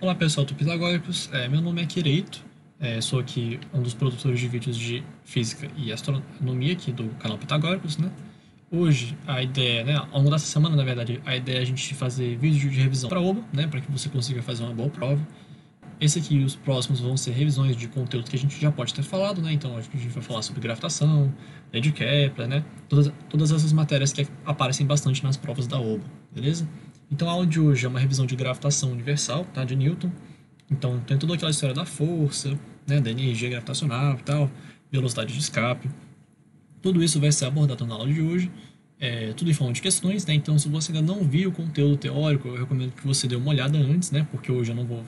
Olá pessoal do Pitagóricos, meu nome é Kireito, sou aqui um dos produtores de vídeos de física e astronomia aqui do canal Pitagóricos, né? Hoje a ideia, né, ao longo dessa semana, na verdade, a ideia é a gente fazer vídeo de revisão para OBA, né, para que você consiga fazer uma boa prova. Esse aqui e os próximos vão ser revisões de conteúdo que a gente já pode ter falado, né? Então a gente vai falar sobre gravitação, lei de Kepler, né? Todas essas matérias que aparecem bastante nas provas da OBA, beleza? Então a aula de hoje é uma revisão de gravitação universal, tá? De Newton. Então tem toda aquela história da força, né? Da energia gravitacional e tal, velocidade de escape. Tudo isso vai ser abordado na aula de hoje. Tudo em forma de questões, né? Então se você ainda não viu o conteúdo teórico, eu recomendo que você dê uma olhada antes, né? Porque hoje eu não vou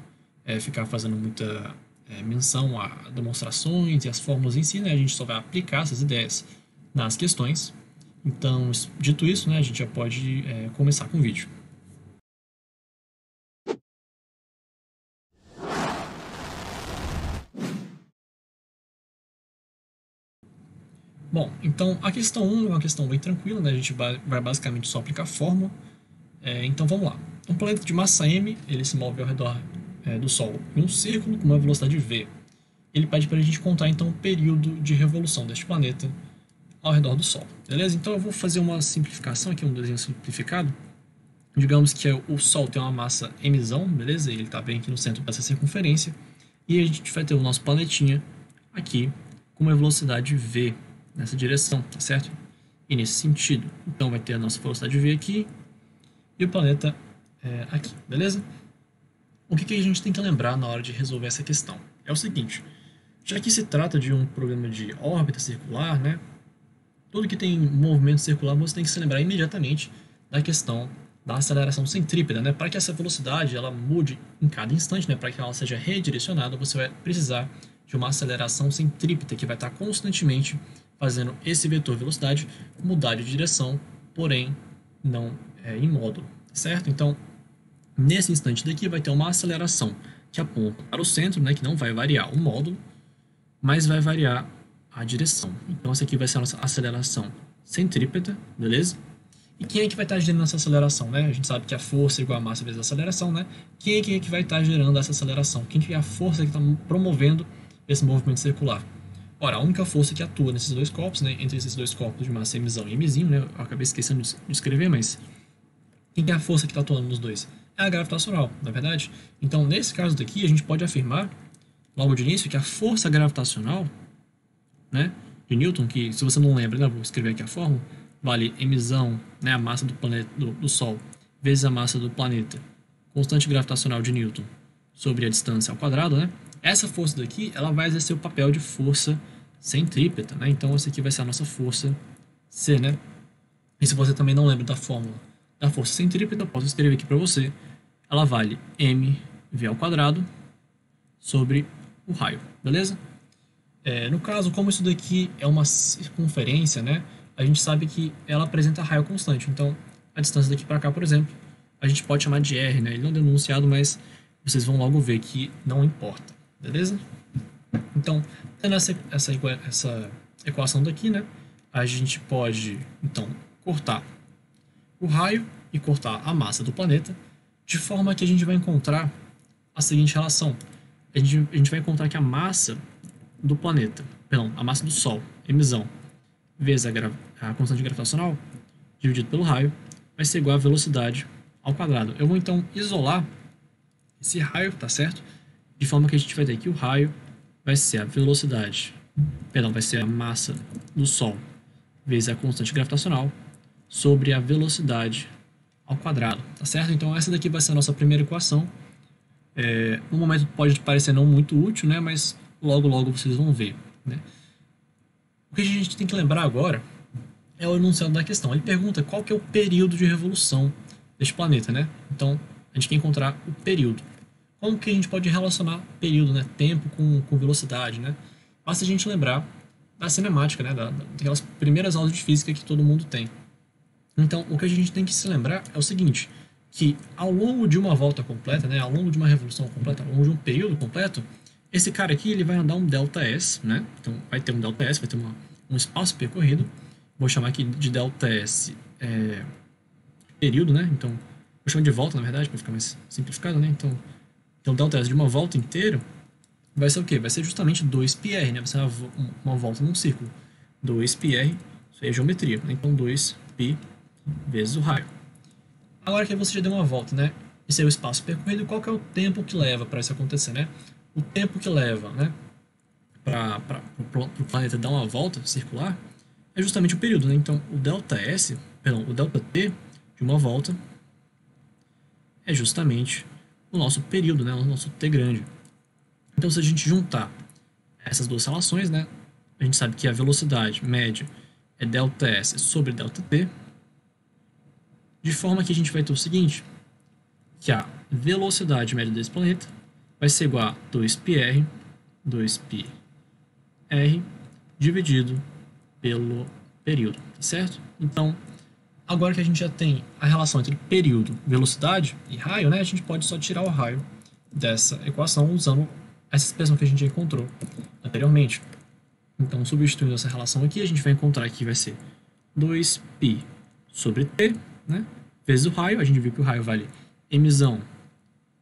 ficar fazendo muita menção a demonstrações e as fórmulas em si, né? A gente só vai aplicar essas ideias nas questões. Então, dito isso, né, a gente já pode começar com o vídeo. Bom, então a questão 1 é uma questão bem tranquila, né? A gente vai basicamente só aplicar a fórmula. Então vamos lá. Um planeta de massa m, ele se move ao redor do Sol em um círculo com uma velocidade v. Ele pede para a gente contar então o período de revolução deste planeta ao redor do Sol, beleza? Então eu vou fazer uma simplificação aqui, um desenho simplificado. Digamos que o Sol tem uma massa mzão, beleza? Ele está bem aqui no centro dessa circunferência. E a gente vai ter o nosso planetinha aqui com uma velocidade v nessa direção, tá certo? E nesse sentido. Então vai ter a nossa velocidade v aqui e o planeta aqui, beleza? O que a gente tem que lembrar na hora de resolver essa questão? É o seguinte, já que se trata de um problema de órbita circular, né? Tudo que tem movimento circular você tem que se lembrar imediatamente da questão da aceleração centrípeta, né? Para que essa velocidade ela mude em cada instante, né? Para que ela seja redirecionada, você vai precisar de uma aceleração centrípeta que vai estar constantemente fazendo esse vetor velocidade mudar de direção, porém não em módulo, certo? Então, nesse instante daqui vai ter uma aceleração que aponta para o centro, né? Que não vai variar o módulo, mas vai variar a direção. Então essa aqui vai ser a nossa aceleração centrípeta, beleza? E quem é que vai estar gerando essa aceleração, né? A gente sabe que a força é igual a massa vezes a aceleração, né? Quem é que vai estar gerando essa aceleração? Quem que é a força que está promovendo esse movimento circular? Ora, a única força que atua nesses dois corpos, né? Entre esses dois corpos de massa mzão e mzinho, né? Eu acabei esquecendo de escrever, mas quem é a força que está atuando nos dois? É a gravitacional, na verdade. Então, nesse caso daqui, a gente pode afirmar, logo de início, que a força gravitacional, né, de Newton, que se você não lembra, né, vou escrever aqui a fórmula, vale mzão, né, a massa do planeta do Sol, vezes a massa do planeta, constante gravitacional de Newton, sobre a distância ao quadrado, né? Essa força daqui, ela vai exercer o papel de força centrípeta, né? Então essa aqui vai ser a nossa força C, né? E se você também não lembra da fórmula da força centrípeta, eu posso escrever aqui para você. Ela vale mv ao quadrado sobre o raio, beleza? No caso, como isso daqui é uma circunferência, né, a gente sabe que ela apresenta raio constante. Então, a distância daqui para cá, por exemplo, a gente pode chamar de r, né? Ele não é denunciado, mas vocês vão logo ver que não importa, beleza? Então, tendo essa equação daqui, né, a gente pode, então, cortar o raio e cortar a massa do planeta, de forma que a gente vai encontrar a seguinte relação. A gente vai encontrar que a massa do planeta, perdão, a massa do Sol, mzão, vezes a constante gravitacional, dividido pelo raio, vai ser igual a velocidade ao quadrado. Eu vou então isolar esse raio, tá certo? De forma que a gente vai ter que o raio vai ser a velocidade, perdão, vai ser a massa do Sol vezes a constante gravitacional sobre a velocidade ao quadrado, tá certo? Então essa daqui vai ser a nossa primeira equação. No momento pode parecer não muito útil, né? Mas logo vocês vão ver, né? O que a gente tem que lembrar agora é o enunciado da questão. Ele pergunta qual que é o período de revolução deste planeta, né? Então, a gente quer encontrar o período. Como que a gente pode relacionar período, né? Tempo com velocidade, né? Basta a gente lembrar da cinemática, né? Daquelas primeiras aulas de física que todo mundo tem. Então, o que a gente tem que se lembrar é o seguinte, que ao longo de uma volta completa, né? Ao longo de uma revolução completa, ao longo de um período completo, esse cara aqui ele vai andar um ΔS, né? Então vai ter um ΔS, vai ter um espaço percorrido. Vou chamar aqui de ΔS período, né? Então vou chamar de volta, na verdade, para ficar mais simplificado, né? Então Então, ΔS de uma volta inteira vai ser o quê? Vai ser justamente 2πr, né? Vai ser uma volta num círculo. 2πr, isso aí é geometria, né? Então 2π vezes o raio. Agora que você já deu uma volta, né? Esse é o espaço percorrido, qual que é o tempo que leva para isso acontecer, né? O tempo que leva, né, para o planeta dar uma volta circular é justamente o período, né? Então, o ΔS, perdão, o ΔT de uma volta é justamente o nosso período, né? O nosso T grande. Então, se a gente juntar essas duas relações, né, a gente sabe que a velocidade média é ΔS sobre ΔT, de forma que a gente vai ter o seguinte, que a velocidade média desse planeta vai ser igual a 2πr dividido pelo período, tá certo? Então, agora que a gente já tem a relação entre período, velocidade e raio, né, a gente pode só tirar o raio dessa equação usando essa expressão que a gente já encontrou anteriormente. Então, substituindo essa relação aqui, a gente vai encontrar que vai ser 2π sobre t, né, vezes o raio. A gente viu que o raio vale mzão,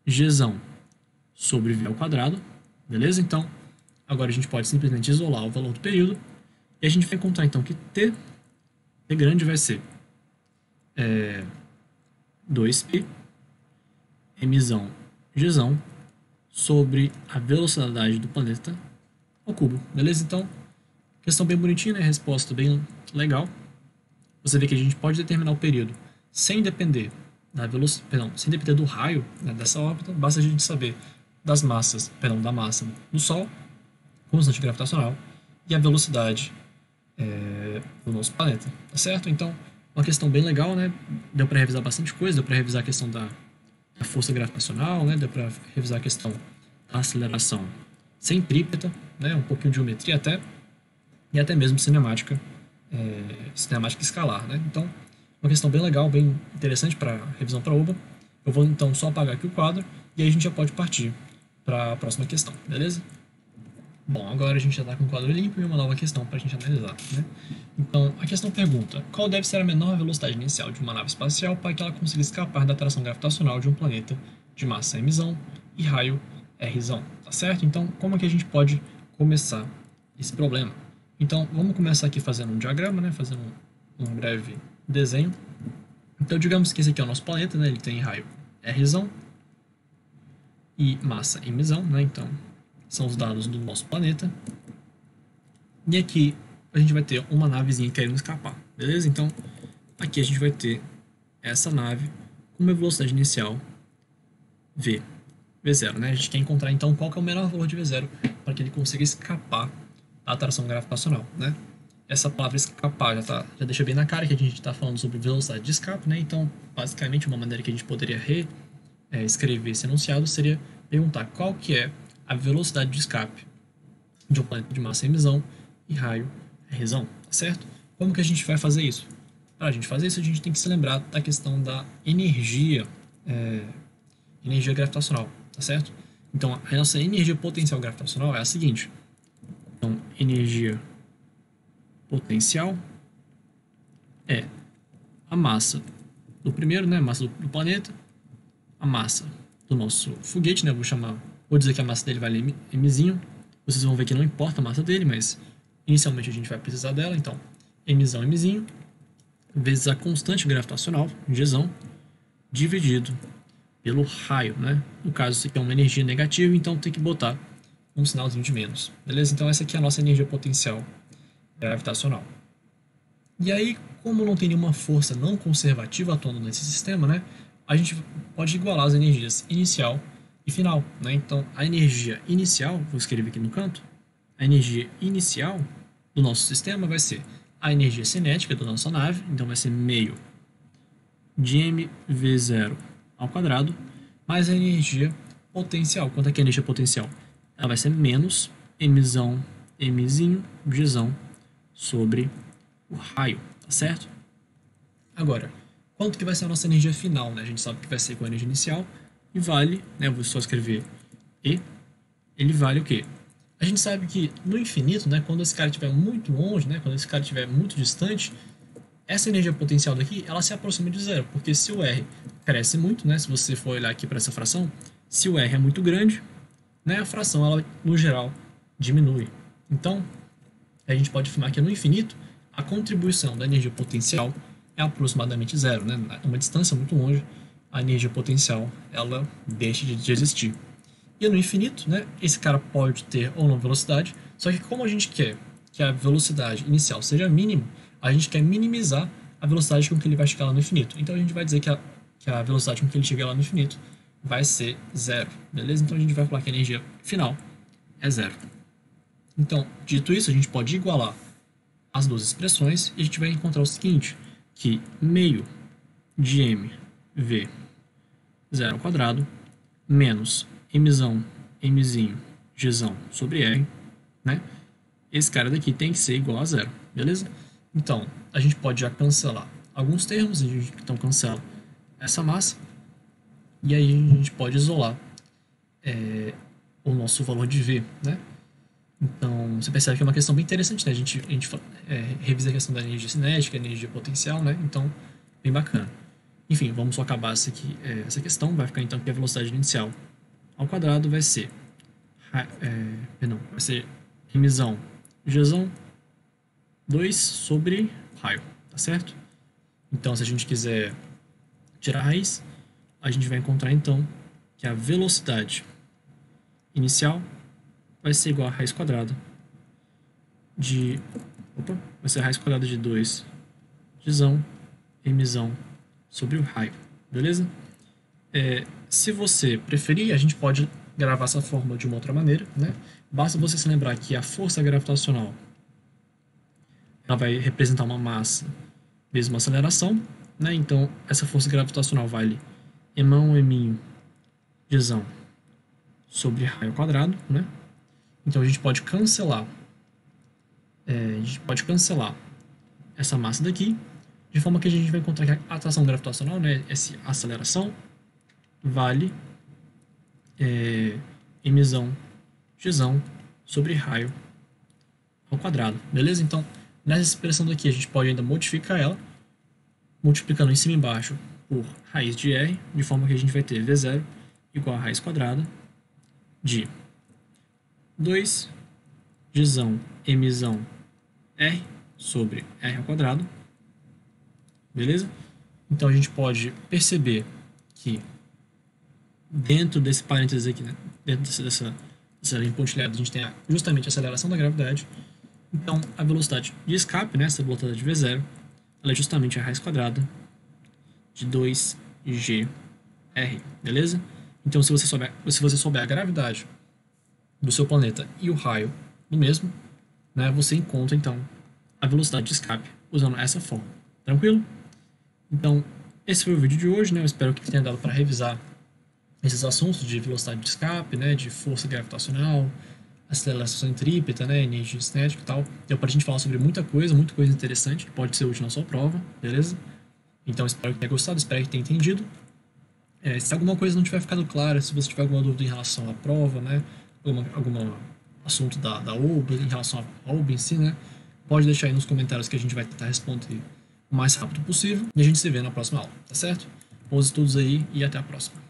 gzão sobre v ao quadrado, beleza? Então, agora a gente pode simplesmente isolar o valor do período e a gente vai encontrar então que t grande vai ser 2π mzão, gzão sobre a velocidade do planeta ao cubo, beleza? Então, questão bem bonitinha, né? Resposta bem legal. Você vê que a gente pode determinar o período sem depender da velocidade, perdão, sem depender do raio, né, dessa órbita, basta a gente saber das massas, perdão, da massa do Sol, constante gravitacional, e a velocidade do nosso planeta, tá certo? Então, uma questão bem legal, né? Deu para revisar bastante coisa, deu para revisar a questão da força gravitacional, né? Deu para revisar a questão da aceleração centrípeta, né? Um pouquinho de geometria até, e até mesmo cinemática escalar, né? Então, uma questão bem legal, bem interessante para revisão para OBA. Eu vou então só apagar aqui o quadro e aí a gente já pode partir para a próxima questão, beleza? Bom, agora a gente já está com o quadro limpo e uma nova questão para a gente analisar, né? Então, a questão pergunta: qual deve ser a menor velocidade inicial de uma nave espacial para que ela consiga escapar da atração gravitacional de um planeta de massa mzão e raio rzão, tá certo? Então, como é que a gente pode começar esse problema? Então, vamos começar aqui fazendo um diagrama, né? Fazendo um breve desenho. Então, digamos que esse aqui é o nosso planeta, né? Ele tem raio rzão e massa mzão, né? Então, são os dados do nosso planeta. E aqui a gente vai ter uma navezinha querendo escapar, beleza? Então, aqui a gente vai ter essa nave com uma velocidade inicial V0, né? A gente quer encontrar então qual que é o menor valor de V0 para que ele consiga escapar da atração gravitacional, né? Essa palavra escapar já deixa bem na cara que a gente está falando sobre velocidade de escape, né? Então, basicamente, uma maneira que a gente poderia escrever esse enunciado seria perguntar qual que é a velocidade de escape de um planeta de massa mzão e raio rzão, tá certo? Como que a gente vai fazer isso? Para a gente fazer isso, a gente tem que se lembrar da questão da energia gravitacional, tá certo? Então, a nossa energia potencial gravitacional é a seguinte. Então, energia potencial é a massa do primeiro, né, a massa do planeta, a massa do nosso foguete, né, vou dizer que a massa dele vale mzinho. Vocês vão ver que não importa a massa dele, mas inicialmente a gente vai precisar dela, então mzão, mzinho, vezes a constante gravitacional, gzão, dividido pelo raio, né? No caso, isso aqui é uma energia negativa, então tem que botar um sinalzinho de menos, beleza? Então essa aqui é a nossa energia potencial gravitacional. E aí, como não tem nenhuma força não conservativa atuando nesse sistema, né? A gente pode igualar as energias inicial e final, né? Então, a energia inicial, vou escrever aqui no canto, a energia inicial do nosso sistema vai ser a energia cinética da nossa nave, então vai ser meio de mv0 ao quadrado, mais a energia potencial. Quanto é que é a energia potencial? Ela vai ser menos mzão, mzinho, gzão sobre o raio, tá certo? Agora, quanto que vai ser a nossa energia final, né? A gente sabe que vai ser com a energia inicial e vale, né? Eu vou só escrever E, ele vale o quê? A gente sabe que no infinito, né? Quando esse cara estiver muito longe, né? Quando esse cara estiver muito distante, essa energia potencial daqui, ela se aproxima de zero, porque se o R cresce muito, né? Se você for olhar aqui para essa fração, Se o R é muito grande, né, a fração, ela, no geral, diminui. Então, a gente pode afirmar que no infinito, a contribuição da energia potencial é aproximadamente zero, né? Uma distância muito longe, a energia potencial ela deixa de existir. E no infinito, né, esse cara pode ter ou não velocidade, só que como a gente quer que a velocidade inicial seja mínima, a gente quer minimizar a velocidade com que ele vai chegar lá no infinito. Então a gente vai dizer que a velocidade com que ele chega lá no infinito vai ser zero, beleza? Então a gente vai falar que a energia final é zero. Então, dito isso, a gente pode igualar as duas expressões e a gente vai encontrar o seguinte, que meio de mv zero ao quadrado menos mzão, mzinho, gzão sobre r, né? Esse cara daqui tem que ser igual a zero, beleza? Então, a gente pode já cancelar alguns termos, a gente então cancela essa massa, e aí a gente pode isolar o nosso valor de V, né? Então, você percebe que é uma questão bem interessante, né? A gente revisa a questão da energia cinética, energia potencial, né? Então, bem bacana. Enfim, vamos só acabar essa questão. Vai ficar então que a velocidade inicial ao quadrado vai ser mzão, gzão, 2 sobre raio, tá certo? Então, se a gente quiser tirar a raiz, a gente vai encontrar então que a velocidade inicial vai ser igual a raiz quadrada de... vai ser a raiz quadrada de 2 gzão, mzão sobre o raio, beleza? Se você preferir, a gente pode gravar essa fórmula de uma outra maneira, né? Basta você se lembrar que a força gravitacional ela vai representar uma massa vezes uma aceleração, né? Então, essa força gravitacional vale emão, eminho, gzão sobre raio ao quadrado, né? Então, a gente pode cancelar essa massa daqui, de forma que a gente vai encontrar que a atração gravitacional, né, essa aceleração, vale mzão, gzão sobre raio ao quadrado, beleza? Então, nessa expressão daqui, a gente pode ainda modificar ela, multiplicando em cima e embaixo por raiz de r, de forma que a gente vai ter v0 igual a raiz quadrada de 2 gzão, mzão, r sobre r ao quadrado, beleza? Então a gente pode perceber que dentro desse parênteses aqui, né, dentro dessa linha pontilhada, a gente tem justamente a aceleração da gravidade. Então a velocidade de escape, né, essa velocidade de v0, ela é justamente a raiz quadrada de 2gr, beleza? Então se você souber a gravidade do seu planeta e o raio do mesmo, né, você encontra então a velocidade de escape usando essa forma. Tranquilo? Então, esse foi o vídeo de hoje, né? Eu espero que tenha dado para revisar esses assuntos de velocidade de escape, né, de força gravitacional, aceleração centrípeta, né, energia cinética e tal. Deu pra gente falar sobre muita coisa interessante que pode ser útil na sua prova, beleza? Então, espero que tenha gostado, espero que tenha entendido. Se alguma coisa não tiver ficado clara, se você tiver alguma dúvida em relação à prova, né, algum assunto da OAB, em relação à OAB em si, né, pode deixar aí nos comentários que a gente vai tentar responder o mais rápido possível. E a gente se vê na próxima aula, tá certo? Bons estudos aí e até a próxima.